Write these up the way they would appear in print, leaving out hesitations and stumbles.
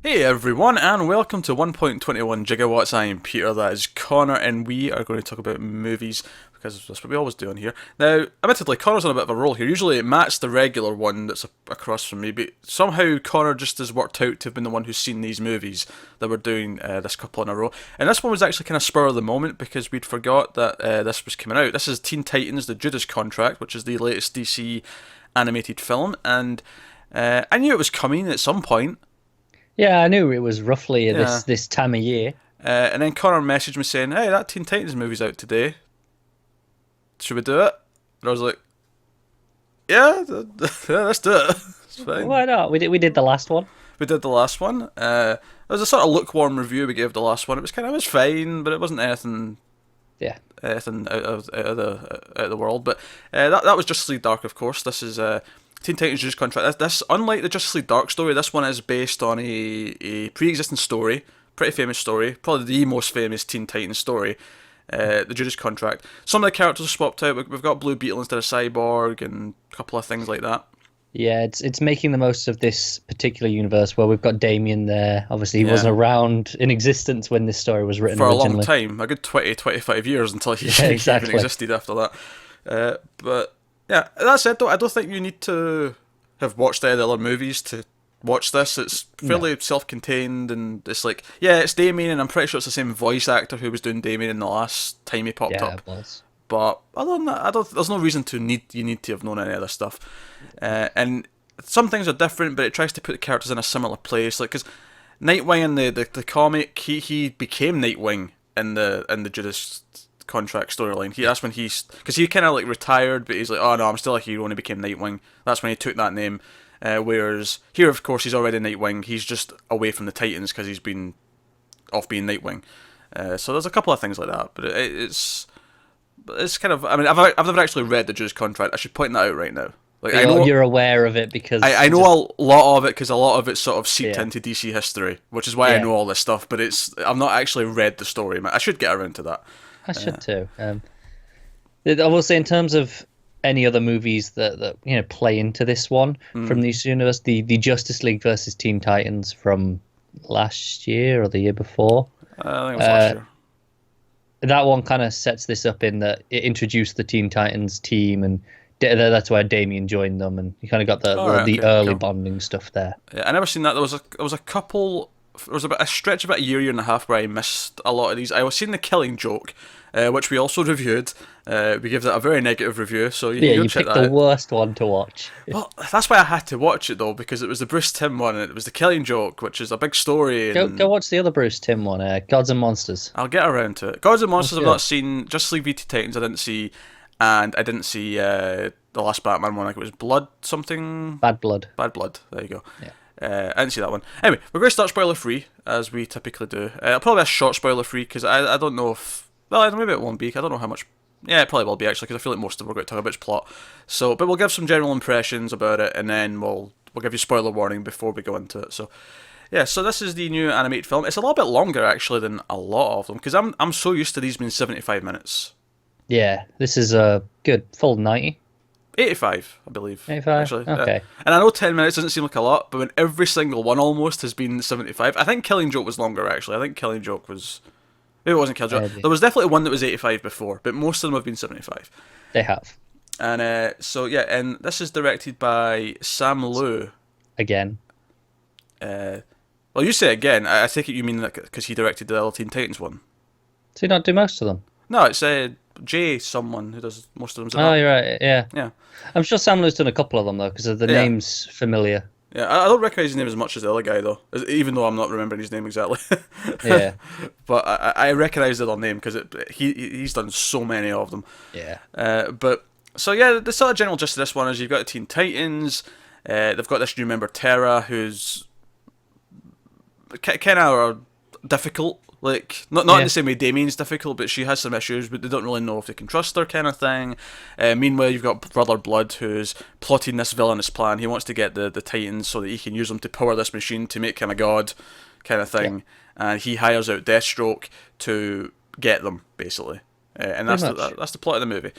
Hey everyone, and welcome to 1.21 Gigawatts. I am Peter, that is Connor, and we are going to talk about movies, because that's what we always do on here. Now, admittedly, Connor's on a bit of a roll here. Usually Matt's the regular one that's across from me, but somehow Connor just has worked out to have been the one who's seen these movies that we're doing this couple in a row. And this one was actually kind of spur of the moment, because we'd forgot that this was coming out. This is Teen Titans, the Judas Contract, which is the latest DC animated film, and I knew it was coming at some point. Yeah, I knew it was roughly Yeah. this time of year. And then Connor messaged me saying, "Hey, that Teen Titans movie's out today. Should we do it?" And I was like, "Yeah, yeah, let's do it. It's fine." Why not? We did the last one. We did the last one. It was a sort of lukewarm review we gave the last one. It was fine, but it wasn't Yeah. anything out of the world. But that was Justice League Dark, of course. This is Teen Titans Judas Contract. This, unlike the Justice League Dark story, this one is based on a pre-existing story, pretty famous story, probably the most famous Teen Titans story, the Judas Contract. Some of the characters are swapped out. We've got Blue Beetle instead of Cyborg, and a couple of things like that. Yeah, it's making the most of this particular universe where we've got Damien there. Obviously, he Yeah. wasn't around in existence when this story was written For a long originally. time, a good 20-25 years until he, Yeah, he exactly. even existed after that. But yeah, that said though, I don't think you need to have watched any of the other movies to watch this. It's fairly self-contained, and it's like, yeah, it's Damien, and I'm pretty sure it's the same voice actor who was doing Damien in the last time he popped Yeah, up. it was. But other than that, I don't. There's no reason to need to have known any of this stuff. And some things are different, but it tries to put the characters in a similar place. Like, because Nightwing in the comic, he became Nightwing in the Judas Contract storyline. That's when because he kind of like retired, but he's like, oh no, I'm still a hero, and he became Nightwing. That's when he took that name. Whereas here, of course, he's already Nightwing. He's just away from the Titans because he's been off being Nightwing. So there's a couple of things like that, but it's kind of. I mean, I've never actually read the Judas Contract. I should point that out right now. Like, But I know you're aware of it because I know a lot of it, because a lot of it sort of seeped Yeah. into DC history, which is why I Yeah. know all this stuff. But I've not actually read the story. I should get around to that. I should too. I will say in terms of any other movies that play into this one from this universe, the Justice League versus Teen Titans from last year or the year before. I think it was last year. That one kind of sets this up in that it introduced the Teen Titans team, and that's where Damien joined them, and you kind of got the Alright, the okay, early cool. bonding stuff there. Yeah, I never seen that. There was a couple. There was about a stretch of about a year and a half where I missed a lot of these. I was seeing The Killing Joke, which we also reviewed. We gave that a very negative review, so Yeah, you'll you check picked that the out. worst one to watch. Well, that's why I had to watch it though, because it was the Bruce Timm one, and it was The Killing Joke, which is a big story. And Go watch the other Bruce Timm one, Gods and Monsters. I'll get around to it. Gods and Monsters I've good. not seen. Justice League VT Titans I didn't see, and I didn't see the last Batman one. Like, it was Blood something. Bad Blood. Bad Blood. There you go. Yeah. I didn't see that one. Anyway, we're going to start spoiler free, as we typically do. It'll probably be a short spoiler free, because I don't know if. Well, maybe it won't be. I don't know how much. Yeah, it probably will be, actually, because I feel like most of it we're going to talk about is plot. So, but we'll give some general impressions about it, and then we'll give you spoiler warning before we go into it. So, yeah, so this is the new animated film. It's a little bit longer, actually, than a lot of them, because I'm so used to these being 75 minutes. Yeah, this is a good full 90. 85, I believe. 85? Actually. Okay. And I know 10 minutes doesn't seem like a lot, but when every single one almost has been 75. I think Killing Joke was longer, actually. I think Killing Joke was. Maybe it wasn't Killing Joke. Maybe. There was definitely one that was 85 before, but most of them have been 75. They have. And so, yeah, and this is directed by Sam Liu. Again. Well, you say again. I take it you mean that because he directed the Teen Titans one. Does he not do most of them? No, it's Jay someone who does most of them. Is it Oh, not? you're right. Yeah. Yeah. I'm sure Sam Lewis done a couple of them, though, because the Yeah. name's familiar. Yeah, I don't recognise his name as much as the other guy, though, even though I'm not remembering his name exactly. Yeah. But I recognise the other name because he's done so many of them. Yeah. But so yeah, the sort of general gist of this one is you've got the Teen Titans. They've got this new member Terra, who's kind of difficult. Like not in Yeah. the same way Damien's difficult, but she has some issues, but they don't really know if they can trust her, kind of thing. Meanwhile, you've got Brother Blood, who's plotting this villainous plan. He wants to get the Titans so that he can use them to power this machine to make him a god, kind of thing. And he hires out Deathstroke to get them, basically. And that's Pretty much. that's the plot of the movie.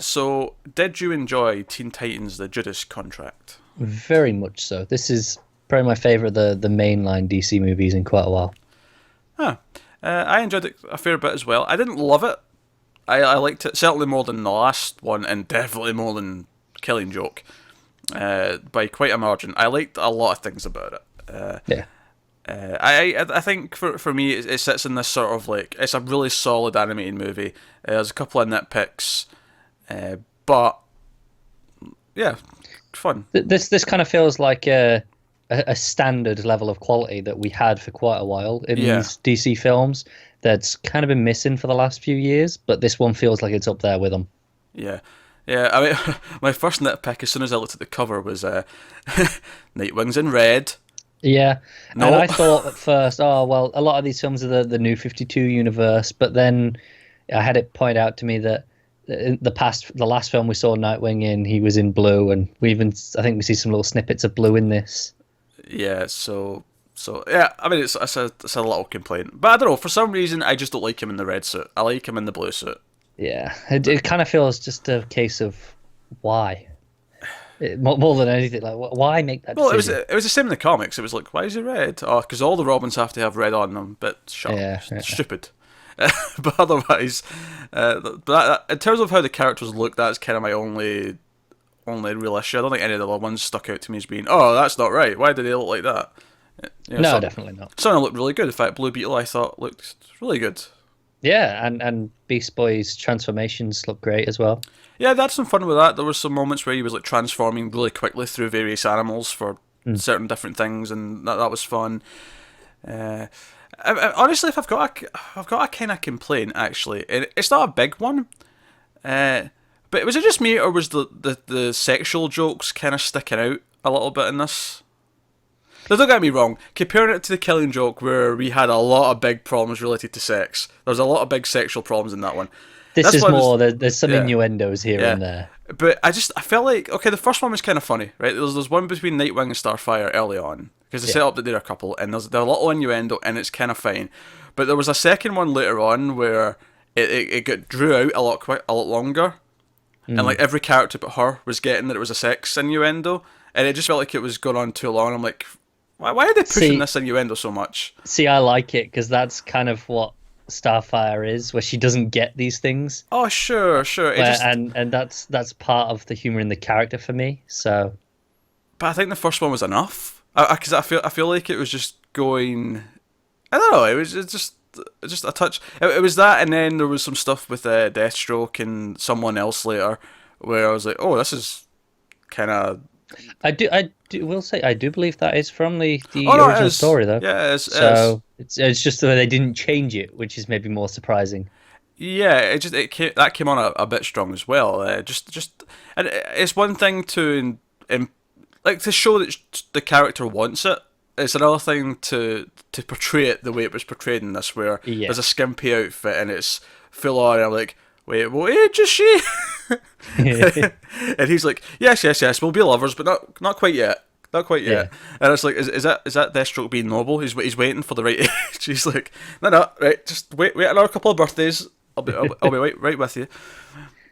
So, did you enjoy Teen Titans: The Judas Contract? Very much so. This is probably my favorite of the mainline DC movies in quite a while. Huh. I enjoyed it a fair bit as well. I didn't love it. I liked it certainly more than the last one, and definitely more than Killing Joke, by quite a margin. I liked a lot of things about it. Yeah. I think for me it sits in this sort of like, it's a really solid animated movie. There's a couple of nitpicks, but yeah, fun. This kind of feels like a standard level of quality that we had for quite a while in these DC films that's kind of been missing for the last few years, but this one feels like it's up there with them. Yeah. I mean, my first nitpick as soon as I looked at the cover was Nightwing's in red. Yeah, No. and I thought at first, oh, well, a lot of these films are the New 52 universe, but then I had it pointed out to me that in the last film we saw Nightwing in, he was in blue, and I think we see some little snippets of blue in this. Yeah, so yeah, I mean, it's a little complaint. But I don't know, for some reason, I just don't like him in the red suit. I like him in the blue suit. Yeah, it kind of feels just a case of why. More than anything, like, why make that decision? Well, it was the same in the comics. It was like, why is he red? Oh, because all the Robins have to have red on them. But shut up. Stupid. But otherwise, but in terms of how the characters look, that's kind of my only real issue. I don't think any of the other ones stuck out to me as being, oh, that's not right. Why do they look like that? No, definitely not. Some of them looked really good. In fact, Blue Beetle I thought looked really good. Yeah, and Beast Boy's transformations look great as well. Yeah, they had some fun with that. There were some moments where he was like transforming really quickly through various animals for certain different things, and that was fun. Honestly, if I've got a kind of complaint, actually, it's not a big one. But was it just me, or was the sexual jokes kind of sticking out a little bit in this? Now, don't get me wrong, comparing it to the Killing Joke, where we had a lot of big problems related to sex, there's a lot of big sexual problems in that one. This is more, there's some innuendos here and there. But I felt like, okay, the first one was kind of funny, right? There's one between Nightwing and Starfire early on, because they set up that they're a couple, and there's a little innuendo, and it's kind of fine. But there was a second one later on where it got drew out a lot longer, and like every character but her was getting that it was a sex innuendo, and it just felt like it was going on too long. I'm like, why are they pushing this innuendo so much? See, I like it, because that's kind of what Starfire is, where she doesn't get these things. Oh, sure. And that's part of the humor in the character for me. So, but I think the first one was enough, because I feel like it was just going. I don't know. It was just a touch. It was that, and then there was some stuff with Deathstroke and someone else later, where I was like, oh, this is kind of. I will say I do believe that is from the original story, though. Yeah, it's just that they didn't change it, which is maybe more surprising. Yeah, that came on a bit strong as well. And it's one thing to show that the character wants it. It's another thing to portray it the way it was portrayed in this, where there's a skimpy outfit and it's full on. And I'm like, wait, what age is she? And he's like, yes, we'll be lovers, but not quite yet. Not quite yet. And it's like, is that Deathstroke being noble? He's waiting for the right age. He's like, no, right, just wait another couple of birthdays. I'll be right with you.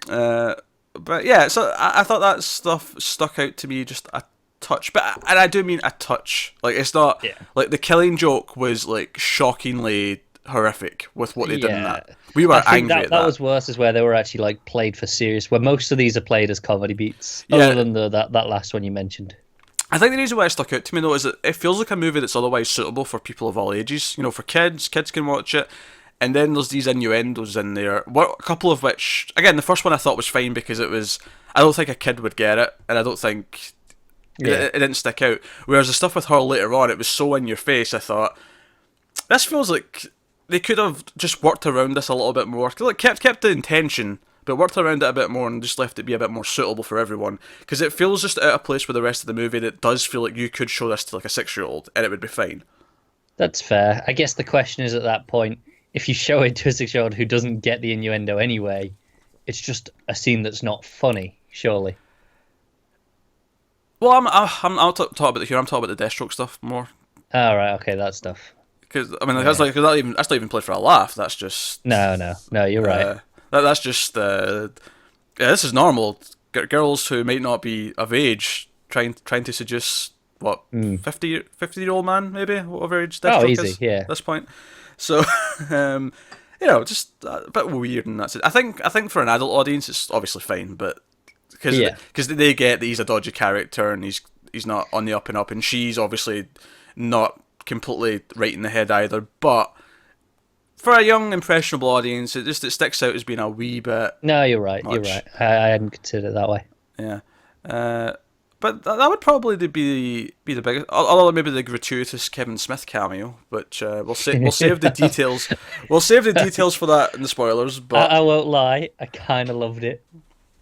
But yeah, so I thought that stuff stuck out to me just a touch, and I do mean a touch. Like, it's not like the Killing Joke was like shockingly horrific with what they did in that. We were angry at that. That was worse, is where they were actually like played for serious, where most of these are played as comedy beats, other than that last one you mentioned. I think the reason why it stuck out to me, though, is that it feels like a movie that's otherwise suitable for people of all ages. You know, for kids can watch it, and then there's these innuendos in there. A couple of which, again, the first one I thought was fine because it was, I don't think a kid would get it, and I don't think it didn't stick out. Whereas the stuff with her later on, it was so in your face. I thought, this feels like they could have just worked around this a little bit more. Like, kept the intention, but worked around it a bit more and just left it be a bit more suitable for everyone. Because it feels just out of place with the rest of the movie that does feel like you could show this to like a 6-year-old and it would be fine. That's fair. I guess the question is, at that point, if you show it to a 6-year-old who doesn't get the innuendo anyway, it's just a scene that's not funny, surely. Well, I'll talk about the humor. I'm talking about the Deathstroke stuff more. Oh, right, okay, that stuff. Because I mean, that's not even played for a laugh. That's just no. You're right. That's just this is normal. Girls who might not be of age trying to seduce what, 50-year-old man, maybe, whatever age Oh, Deathstroke easy, is yeah. at this point. So, just a bit weird, and that's it. I think for an adult audience, it's obviously fine, but because they get that he's a dodgy character and he's not on the up and up, and she's obviously not completely right in the head either. But for a young, impressionable audience, it sticks out as being a wee bit. No, you're right. much. You're right. I hadn't considered it that way. Yeah. But that would probably be the biggest, other than maybe the gratuitous Kevin Smith cameo, which we'll save the details. We'll save the details for that in the spoilers. But I won't lie, I kind of loved it.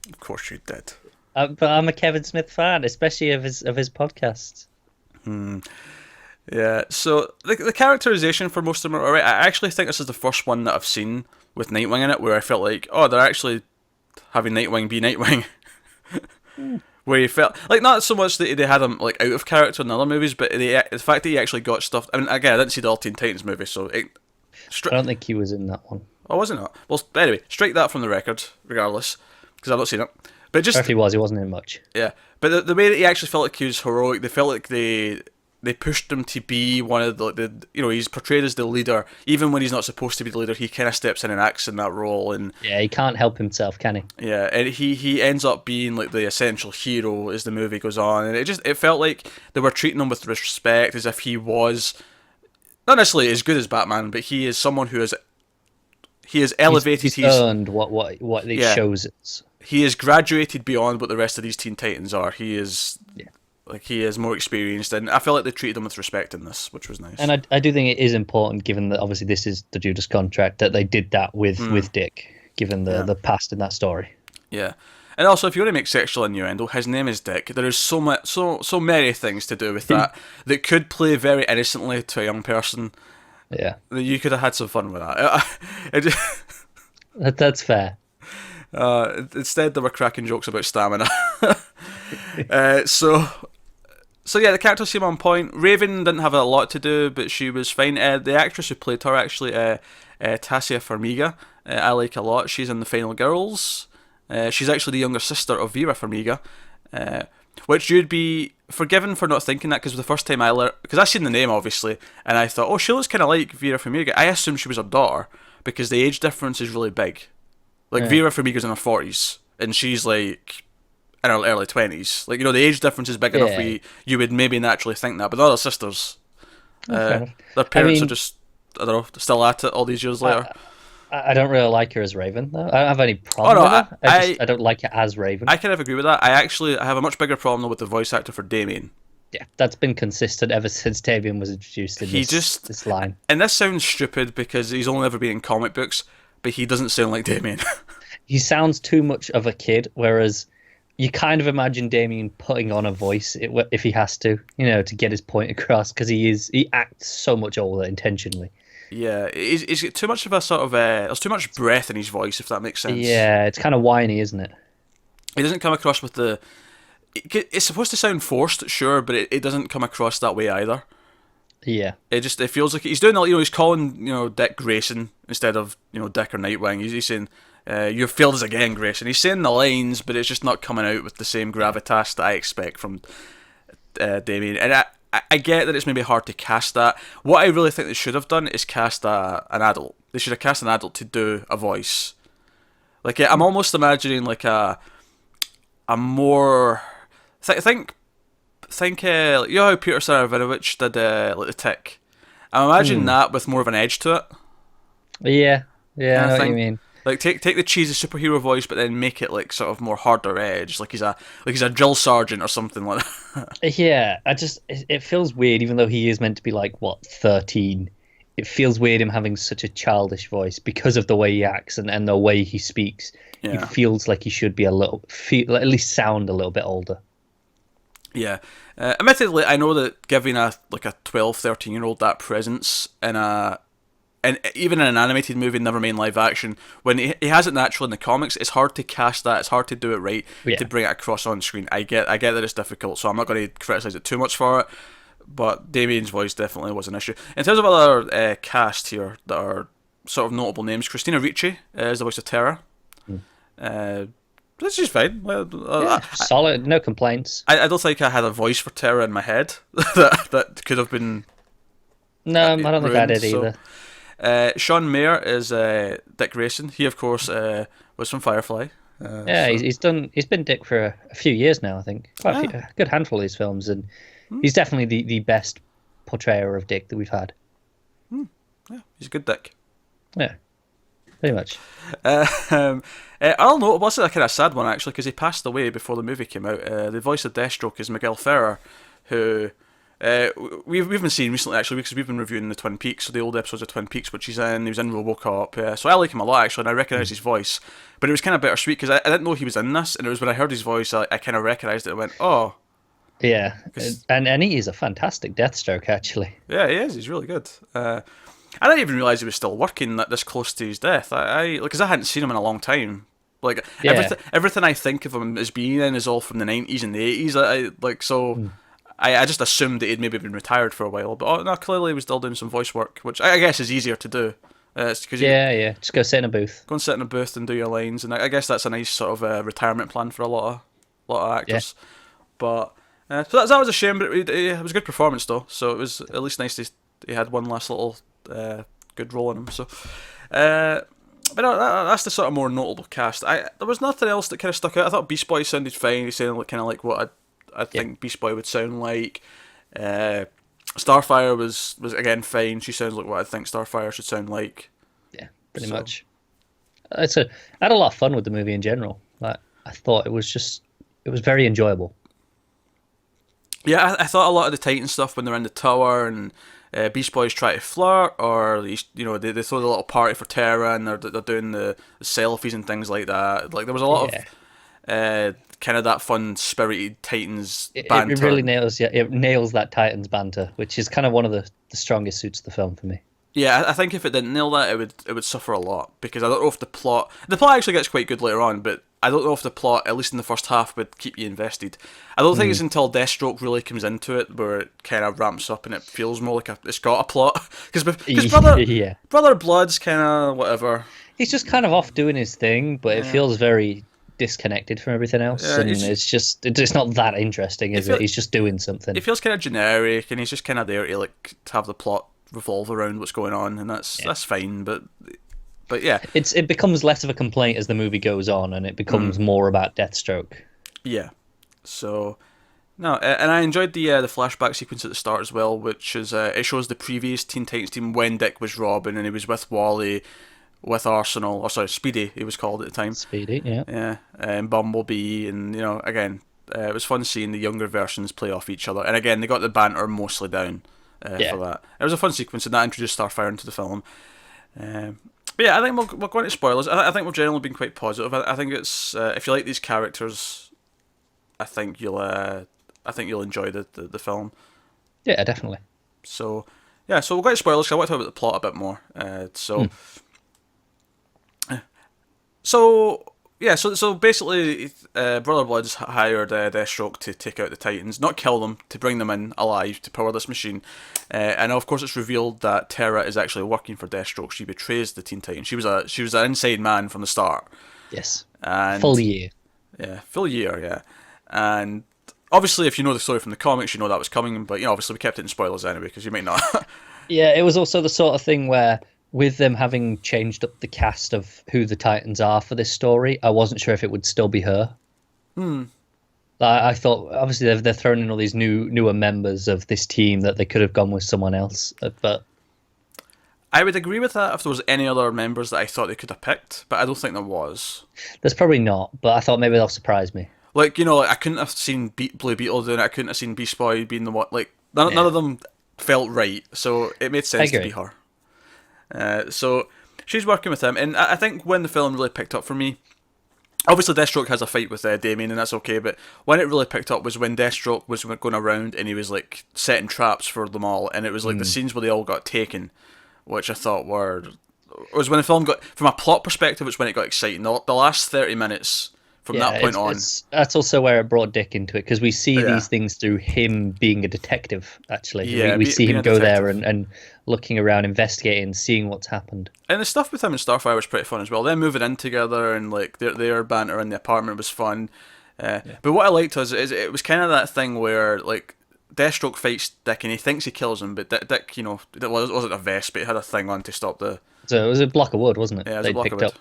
Of course you did. But I'm a Kevin Smith fan, especially of his podcasts. Yeah. So the characterization for most of them are alright. I actually think this is the first one that I've seen with Nightwing in it where I felt like, oh, they're actually having Nightwing be Nightwing. Where you felt like not so much that they had him like out of character in other movies, but the fact that he actually got stuff. I mean, again, I didn't see the All Teen Titans movie, so I don't think he was in that one. Oh, was it not? Well, anyway, strike that from the record, regardless, because I've not seen it. But just if he wasn't in much. Yeah, but the way that he actually felt like he was heroic, they felt like they pushed him to be one of the he's portrayed as the leader, even when he's not supposed to be the leader. He kind of steps in and acts in that role, and yeah, he can't help himself, can he? Yeah, and he ends up being like the essential hero as the movie goes on, and it felt like they were treating him with respect, as if he was not necessarily as good as Batman, but he is someone who he has elevated. He's earned what it shows us. He has graduated beyond what the rest of these Teen Titans are. He is he is more experienced, and I feel like they treated him with respect in this, which was nice. And I do think it is important, given that obviously this is the Judas Contract, that they did that with Dick, given the past in that story. Yeah, and also if you want to make sexual innuendo, his name is Dick. There is so many things to do with that that could play very innocently to a young person. Yeah, that you could have had some fun with that. That's fair. Instead, they were cracking jokes about stamina. So yeah, the characters seem on point. Raven didn't have a lot to do, but she was fine. The actress who played her, actually, Taissa Farmiga, I like a lot. She's in The Final Girls. She's actually the younger sister of Vera Farmiga, which you'd be forgiven for not thinking that, because the first time I learned, because I seen the name obviously, and I thought, oh, she looks kind of like Vera Farmiga. I assumed she was her daughter because the age difference is really big. Like Vera Farmiga's in her 40s, and she's like in her early 20s. Like, the age difference is big enough where you would maybe naturally think that. But the other sisters, their parents are just, I don't know, still at it all these years later. I don't really like her as Raven, though. I don't have any problem with her. I don't like her as Raven. I kind of agree with that. I have a much bigger problem with the voice actor for Damien. Yeah, that's been consistent ever since Damien was introduced in this line. And this sounds stupid because he's only ever been in comic books, but he doesn't sound like Damien. He sounds too much of a kid, whereas you kind of imagine Damien putting on a voice if he has to, to get his point across, because he acts so much older intentionally. Yeah, he's got too much of a sort of there's too much breath in his voice, if that makes sense. Yeah, it's kind of whiny, isn't it? He doesn't come across with the. It's supposed to sound forced, sure, but it doesn't come across that way either. Yeah, it feels like he's doing, he's calling Dick Grayson instead of Dick or Nightwing. He's saying, "You've failed us again, Grayson." He's saying the lines, but it's just not coming out with the same gravitas that I expect from Damien. And I get that it's maybe hard to cast that. What I really think they should have done is cast an adult. They should have cast an adult to do a voice. Like, I'm almost imagining like a more think like, how Peter Saravinovich did like The Tick. I'm imagining that with more of an edge to it. Yeah, I know what you mean. Like, take the cheesy superhero voice, but then make it like sort of more harder edge, like he's a drill sergeant or something like that. Yeah, it feels weird, even though he is meant to be like 13. It feels weird him having such a childish voice because of the way he acts and the way he speaks. Yeah. It feels like he should be at least sound a little bit older. Yeah. Admittedly, I know that giving a 12, 13-year-old that presence and even in an animated movie, never mind live action, when he has it natural in the comics, it's hard to cast that. It's hard to do it right, to bring it across on screen. I get that it's difficult, so I'm not going to criticise it too much for it. But Damien's voice definitely was an issue. In terms of other cast here that are sort of notable names, Christina Ricci is the voice of Terra. This is fine. Well, Solid, no complaints. I don't think I had a voice for Terra in my head that could have been. No, I don't think I ruined, did either. Sean Maher is Dick Grayson. He, of course, was from Firefly. He's been Dick for a few years now. I think a good handful of these films, and he's definitely the best portrayer of Dick that we've had. Yeah, he's a good Dick. Yeah, pretty much. I'll note, was a kind of sad one actually, because he passed away before the movie came out. The voice of Deathstroke is Miguel Ferrer, who we've been seeing recently actually, because we've been reviewing the Twin Peaks, so the old episodes of Twin Peaks, which he's in. He was in RoboCop, so I like him a lot actually, and I recognise his voice. But it was kind of bittersweet because I didn't know he was in this, and it was when I heard his voice I kind of recognised it and went, oh. Yeah, and he is a fantastic Deathstroke actually. Yeah, he is. He's really good. I didn't even realise he was still working this close to his death. Because I hadn't seen him in a long time. Like everything I think of him as being in is all from the 90s and the 80s. I just assumed that he'd maybe been retired for a while. But no, clearly he was still doing some voice work, which I guess is easier to do. Just go sit in a booth. Go and sit in a booth and do your lines, and I guess that's a nice sort of retirement plan for a lot of actors. Yeah. But so that was a shame, but it was a good performance though. So it was at least nice he had one last little good role in him. So, but no, that's the sort of more notable cast. There was nothing else that kind of stuck out. I thought Beast Boy sounded fine. He sounded kind of like what I think Beast Boy would sound like. Starfire was again fine. She sounds like what I think Starfire should sound like. Yeah, pretty much. I had a lot of fun with the movie in general. Like, I thought it was very enjoyable. Yeah, I thought a lot of the Titan stuff when they're in the tower and Beast Boys try to flirt, or they throw the little party for Terra and they're doing the selfies and things like that. Like there was a lot of kind of that fun spirited Titans banter. It really nails that Titans banter, which is kind of one of the strongest suits of the film for me. Yeah, I think if it didn't nail that, it would suffer a lot, because I don't know if the plot actually gets quite good later on, but I don't know if the plot, at least in the first half, would keep you invested. I don't think it's until Deathstroke really comes into it where it kind of ramps up and it feels more like it's got a plot. Because Brother Blood's kind of whatever. He's just kind of off doing his thing, but it feels very disconnected from everything else, and it's not that interesting, is it? He's just doing something. It feels kind of generic, and he's just kind of there to to have the plot revolve around what's going on, and that's fine, but yeah, it becomes less of a complaint as the movie goes on, and it becomes more about Deathstroke. Yeah, so no, and I enjoyed the flashback sequence at the start as well, which is it shows the previous Teen Titans team when Dick was Robin and he was with Wally, with Arsenal, or sorry, Speedy he was called at the time. Speedy, yeah, and Bumblebee, and again, it was fun seeing the younger versions play off each other, and again they got the banter mostly down. For that, it was a fun sequence, and that introduced Starfire into the film. But yeah, I think we'll go into spoilers. I think we've generally been quite positive. I think it's if you like these characters, I think you'll enjoy the film. Yeah, definitely. So we'll go into spoilers, because I want to talk about the plot a bit more. So basically, Brother Blood's hired Deathstroke to take out the Titans, not kill them, to bring them in alive to power this machine. And of course, it's revealed that Terra is actually working for Deathstroke. She betrays the Teen Titans. She was an inside man from the start. Yes. And full year. Yeah, full year. Yeah, and obviously, if you know the story from the comics, you know that was coming. But obviously, we kept it in spoilers anyway, because you might not. Yeah, it was also the sort of thing where, with them having changed up the cast of who the Titans are for this story, I wasn't sure if it would still be her. I thought, obviously, they're throwing in all these newer members of this team that they could have gone with someone else. But I would agree with that if there was any other members that I thought they could have picked, but I don't think there was. There's probably not, but I thought maybe they'll surprise me. Like, I couldn't have seen Blue Beetle doing it. I couldn't have seen Beast Boy being the one. Like, none of them felt right, so it made sense to be her. So she's working with him, and I think when the film really picked up for me, obviously Deathstroke has a fight with Damien, and that's okay, but when it really picked up was when Deathstroke was going around and he was like setting traps for them all, and it was like the scenes where they all got taken, which I thought was when the film got, from a plot perspective, it's when it got exciting. The last 30 minutes from that point on. That's also where it brought Dick into it, because we see Yeah. these things through him being a detective, actually. Yeah, we see being him a go there detective. and looking around, investigating, seeing what's happened. And the stuff with him and Starfire was pretty fun as well. Them moving in together and like their banter in the apartment was fun. But what I liked was is it was kind of that thing where like Deathstroke fights Dick and he thinks he kills him, but Dick, it wasn't a vest, but he had a thing on to stop the. So it was a block of wood, wasn't it? Yeah, it was a They'd block of picked wood. up.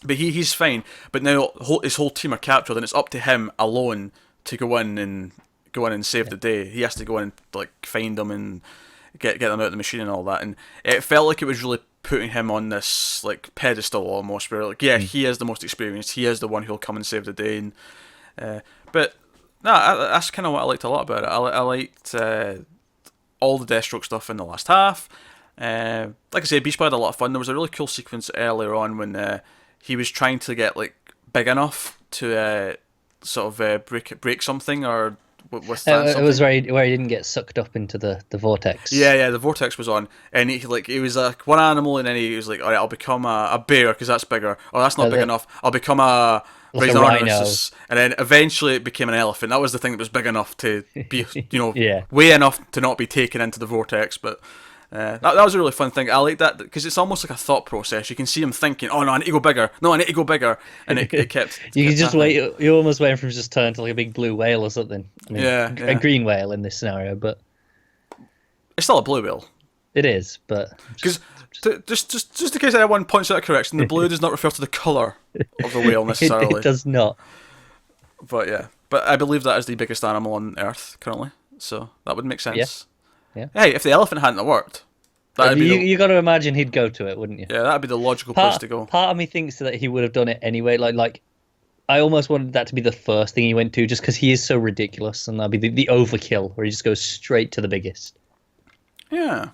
But he's fine. But now his whole team are captured, and it's up to him alone to go in and save the day. He has to go in and like find them and get them out of the machine and all that. And it felt like it was really putting him on this like pedestal almost, where like he is the most experienced. He is the one who'll come and save the day. And but no, that's kind of what I liked a lot about it. I liked all the Deathstroke stuff in the last half. Like I say, Beast Boy had a lot of fun. There was a really cool sequence earlier on when he was trying to get like big enough to sort of break something or withstand something. It was where he didn't get sucked up into the vortex. Yeah, the vortex was on, and he was like one animal, and then he was like, all right, I'll become a bear because that's bigger. Oh, that's not big enough. I'll become a like a rhino. And then eventually it became an elephant. That was the thing that was big enough to be, Yeah. weigh enough to not be taken into the vortex. But that was a really fun thing. I like that because it's almost like a thought process. You can see him thinking, "Oh no, I need to go bigger. No, I need to go bigger," and it kept. You can just happening. wait. You're almost waiting for him to just turn to like a big blue whale or something. I mean, Yeah. a green whale in this scenario, but It's still a blue whale. it is. But Because just in case anyone points out a correction, the blue does not refer to the colour of the whale necessarily. it does not. But I believe that is the biggest animal on Earth currently, so that would make sense. Yeah. Hey, if the elephant hadn't worked, that'd be You got to imagine he'd go to it, wouldn't you? that'd be the logical place to go. Part of me thinks that he would have done it anyway. Like I almost wanted that to be the first thing he went to, just because he is so ridiculous, and that'd be the overkill, where he just goes straight to the biggest. Yeah.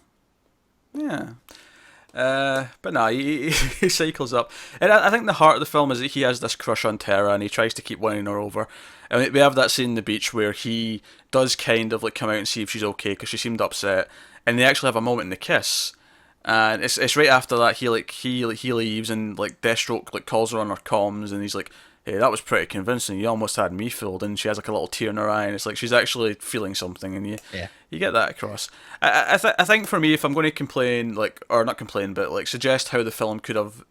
But no, he cycles up, and I think the heart of the film is that he has this crush on Tara, and he tries to keep winning her over. And we have that scene on the beach where he does kind of like come out and see if she's okay because she seemed upset, and they actually have a moment in the kiss. And it's right after that he leaves, and like Deathstroke like calls her on her comms, and he's like, "Hey, that was pretty convincing. You almost had me fooled." And she has like a little tear in her eye, and it's like she's actually feeling something, and you get that across. I think for me, if I'm going to complain, or not complain, but like suggest how the film could have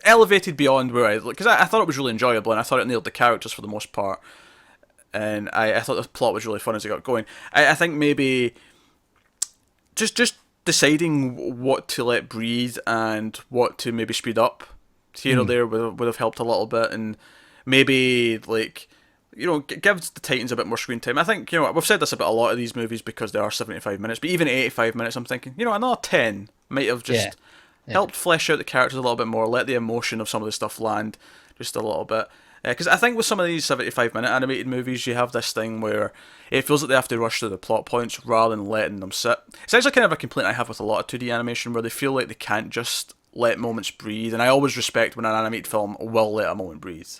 elevated beyond where because I thought it was really enjoyable, and I thought it nailed the characters for the most part, and I thought the plot was really fun as it got going. I think maybe just deciding what to let breathe and what to maybe speed up here or there would have helped a little bit, and maybe like give the Titans a bit more screen time. I think we've said this about a lot of these movies because they are 75 minutes, but even 85 minutes, I'm thinking another 10 might have just helped flesh out the characters a little bit more, let the emotion of some of the stuff land just a little bit. Because I think with some of these 75-minute animated movies, you have this thing where it feels like they have to rush through the plot points rather than letting them sit. It's actually kind of a complaint I have with a lot of 2D animation, where they feel like they can't just let moments breathe. And I always respect when an animated film will let a moment breathe.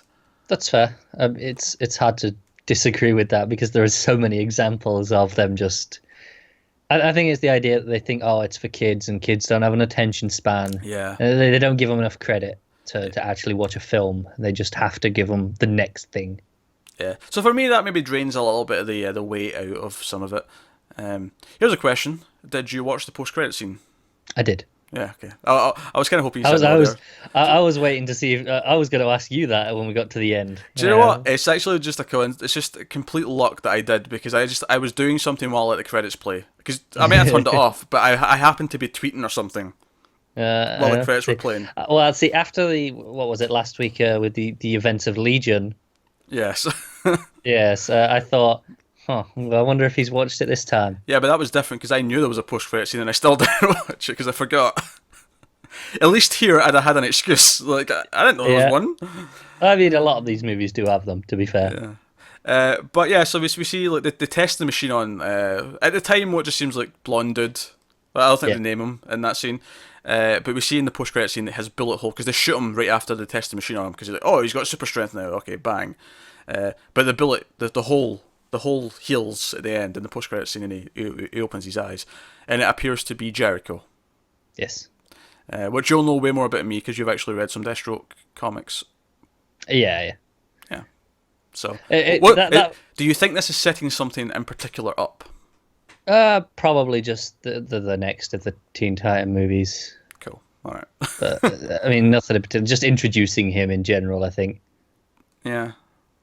That's fair. It's hard to disagree with that, because there are so many examples of them just. I think it's the idea that they think, oh, it's for kids, and kids don't have an attention span. Yeah. They don't give them enough credit to actually watch a film. They just have to give them the next thing. Yeah. So for me, that maybe drains a little bit of the weight out of some of it. Here's a question: did you watch the post-credit scene? I did. Yeah. Okay. I was kind of hoping you said that. I was waiting to see if I was going to ask you that when we got to the end. Do you know what? It's actually just a coincidence. It's just complete luck that I did, because I was doing something while I let the credits play, because I may have turned it off, but I happened to be tweeting or something while the credits were playing. Well, see, after what was it last week with the events of Legion? Yes. Yes, I thought, well, I wonder if he's watched it this time. Yeah, but that was different because I knew there was a post-credit scene and I still didn't watch it because I forgot. At least here I'd have had an excuse. Like, I didn't know there was one. I mean, a lot of these movies do have them, to be fair. Yeah. But yeah, so we see like they test the machine on at the time what just seems like blonde dude. I don't think they name him in that scene. But we see in the post-credit scene that his bullet hole, because they shoot him right after they test the machine on him, because he's like, oh, he's got super strength now. Okay, bang. But the bullet, the hole heals at the end in the post-credit scene, and he opens his eyes, and it appears to be Jericho. Yes. Which you'll know way more about me because you've actually read some Deathstroke comics. Yeah. So, That do you think this is setting something in particular up? probably just the next of the Teen Titan movies. Cool. All right. But I mean, nothing in particular. Just introducing him in general, I think. Yeah.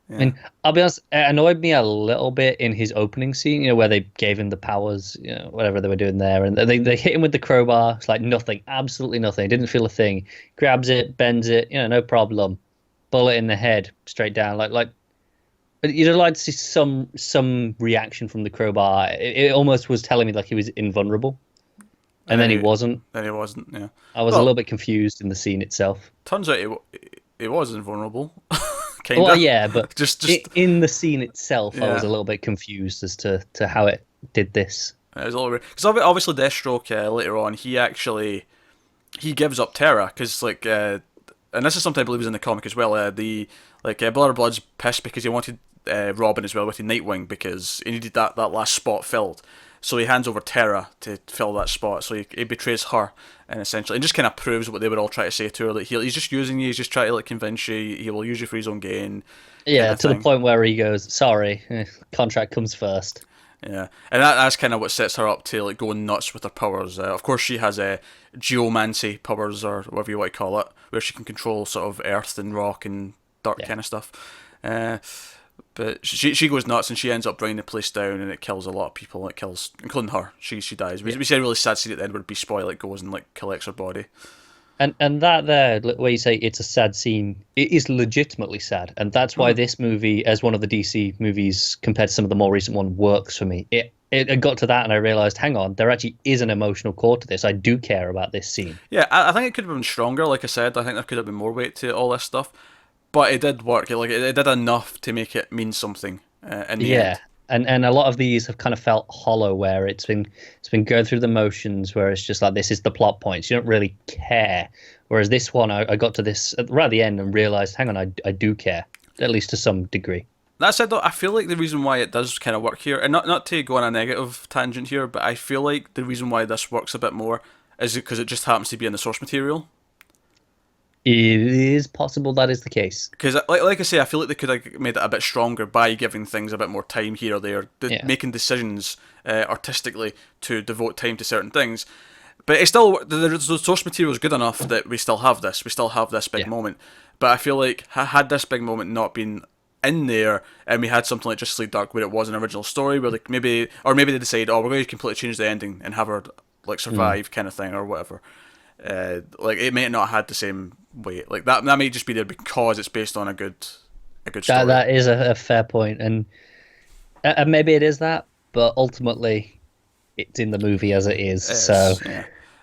I mean, I'll be honest, it annoyed me a little bit in his opening scene, where they gave him the powers, whatever they were doing there, and they hit him with the crowbar. It's like nothing, absolutely nothing. Didn't feel a thing. Grabs it, bends it, no problem. Bullet in the head, straight down. Like, but you'd like to see some reaction from the crowbar. It almost was telling me like he was invulnerable, and then he wasn't. Then he wasn't. Yeah. I was a little bit confused in the scene itself. Turns out it was invulnerable. Kinda. Well, yeah, but just in the scene itself, I was a little bit confused as to how it did this. It was a little weird because obviously Deathstroke later on he gives up Terra because and this is something I believe is in the comic as well. Blood's pissed because he wanted Robin as well with the Nightwing because he needed that last spot filled. So he hands over Terra to fill that spot. So he betrays her, and essentially, and just kind of proves what they were all trying to say to her. That he's just using you. He's just trying to convince you. He will use you for his own gain. Yeah, to the point where he goes, "Sorry, contract comes first." Yeah, and that's kind of what sets her up to go nuts with her powers. Of course, she has geomancy powers, or whatever you want to call it, where she can control sort of earth and rock and dirt kind of stuff. But she goes nuts and she ends up bringing the place down, and it kills a lot of people. It kills, including her. She dies. We see a really sad scene at the end where Beast Boy goes and collects her body. And that there, where you say it's a sad scene, it is legitimately sad, and that's why this movie, as one of the DC movies compared to some of the more recent one, works for me. It got to that, and I realized, hang on, there actually is an emotional core to this. I do care about this scene. Yeah, I think it could have been stronger. Like I said, I think there could have been more weight to all this stuff. But it did work. It did enough to make it mean something in the end. And a lot of these have kind of felt hollow, where it's been going through the motions, where it's just like, this is the plot points. You don't really care. Whereas this one, I got to this right at the end and realized, hang on, I do care, at least to some degree. That said, though, I feel like the reason why it does kind of work here, and not to go on a negative tangent here, but I feel like the reason why this works a bit more is because it just happens to be in the source material. It is possible that is the case. Because, like I say, I feel like they could have made it a bit stronger by giving things a bit more time here or there, making decisions artistically to devote time to certain things. But it's still, the source material is good enough that we still have this. We still have this big moment. But I feel like had this big moment not been in there, and we had something like Justice League Dark where it was an original story, where maybe they decide, we're going to completely change the ending and have her survive kind of thing or whatever. It may not have had the same weight. Like that may just be there because it's based on a good story. That is a fair point, and maybe it is that, but ultimately, it's in the movie as it is.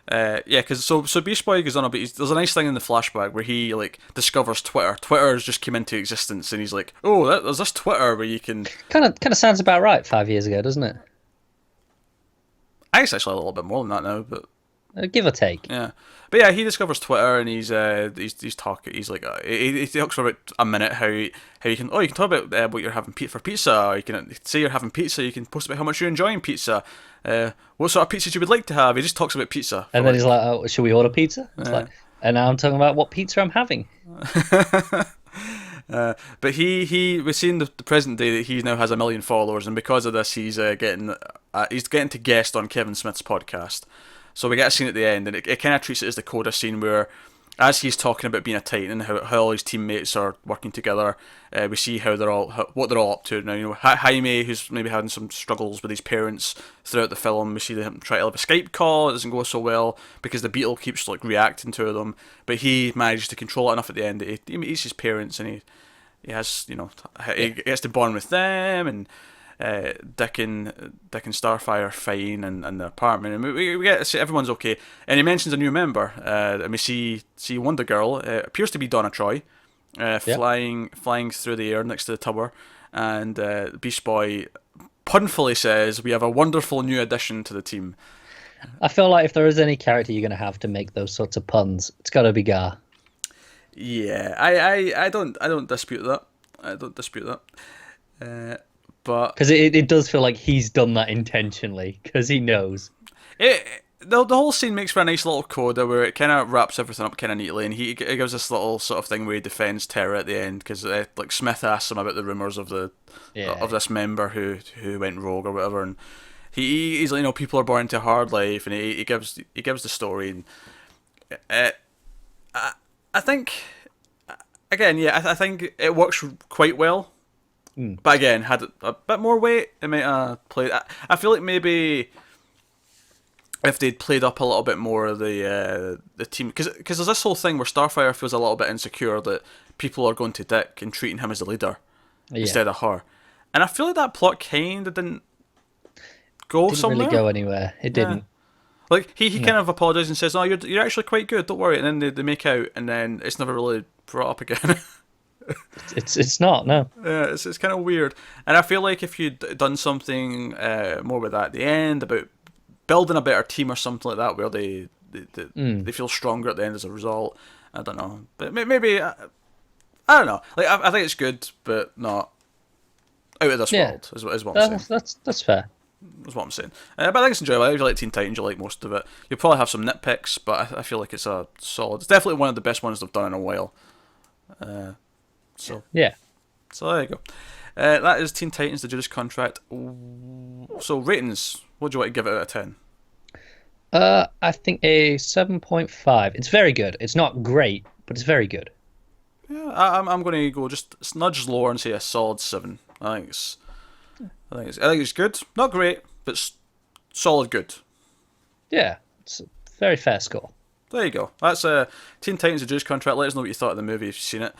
Because Beast Boy goes on a bit. There's a nice thing in the flashback where he discovers Twitter. Twitter's just came into existence, and he's like, "Oh, there's this Twitter where you can." Kind of sounds about right 5 years ago, doesn't it? I guess actually a little bit more than that now, but. Give or take. Yeah, but yeah, he discovers Twitter and he's talking. He's like he talks for about a minute how you can talk about what you're having for pizza. Or you can say you're having pizza. You can post about how much you're enjoying pizza. What sort of pizza you would like to have. He just talks about pizza. And then he's like, "Oh, should we order pizza?" It's and now I'm talking about what pizza I'm having. But we see in the present day that he now has 1 million followers, and because of this, he's getting to guest on Kevin Smith's podcast. So we get a scene at the end, and it kind of treats it as the coda scene where, as he's talking about being a Titan and how all his teammates are working together, we see what they're all up to now. Jaime, who's maybe having some struggles with his parents throughout the film. We see them try to have a Skype call. It doesn't go so well because the Beetle keeps reacting to them, but he manages to control it enough at the end that he meets his parents, and he has he gets to bond with them, and. Dick and Starfire are fine in the apartment, and we get to see everyone's okay. And he mentions a new member, and we see Wonder Girl. Appears to be Donna Troy, flying through the air next to the tower, and Beast Boy punfully says, "We have a wonderful new addition to the team." I feel like if there is any character you're going to have to make those sorts of puns, it's got to be Gar. Yeah, I don't dispute that. I don't dispute that. But because it does feel like he's done that intentionally because he knows. the whole scene makes for a nice little coda where it kind of wraps everything up kind of neatly, and he gives this little sort of thing where he defends Terra at the end because like Smith asks him about the rumors of this member who went rogue or whatever, and he's like, you know, people are born into a hard life, and he gives the story, and I think again, yeah, I think it works quite well, but again, had a bit more weight, it might have played. I feel like maybe if they'd played up a little bit more of the team, because there's this whole thing where Starfire feels a little bit insecure that people are going to Dick and treating him as the leader instead of her, and I feel like that plot kind of didn't go somewhere. Didn't really go anywhere. It didn't. Like he kind of apologises and says, "Oh, you're actually quite good. Don't worry." And then they make out, and then it's never really brought up again. It's not, no. Yeah, it's kind of weird, and I feel like if you'd done something more with that at the end about building a better team or something like that, where they feel stronger at the end as a result. I don't know, but maybe I don't know. Like I think it's good, but not out of this world. Is what I'm saying. That's fair. That's what I'm saying. But I think it's enjoyable. If you like Teen Titans, you like most of it. You'll probably have some nitpicks, but I feel like it's a solid. It's definitely one of the best ones they've done in a while. So there you go. That is Teen Titans: The Judas Contract. So ratings. What do you want to give it out of 10? I think a 7.5. It's very good. It's not great, but it's very good. Yeah, I'm going to go just nudge lower and say a solid 7. I think it's good. Not great, but solid good. Yeah, it's a very fair score. There you go. That's Teen Titans: The Judas Contract. Let us know what you thought of the movie if you've seen it.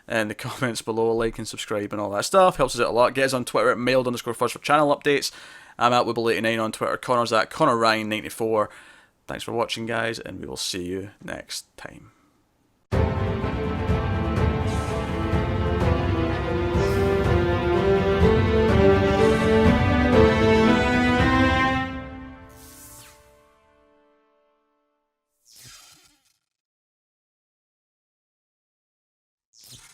In the comments below, like and subscribe and all that stuff. Helps us out a lot. Get us on Twitter at mailed_fuzz for channel updates. I'm at Wibble89 on Twitter. Connor's at ConnorRyan94. Thanks for watching, guys, and we will see you next time.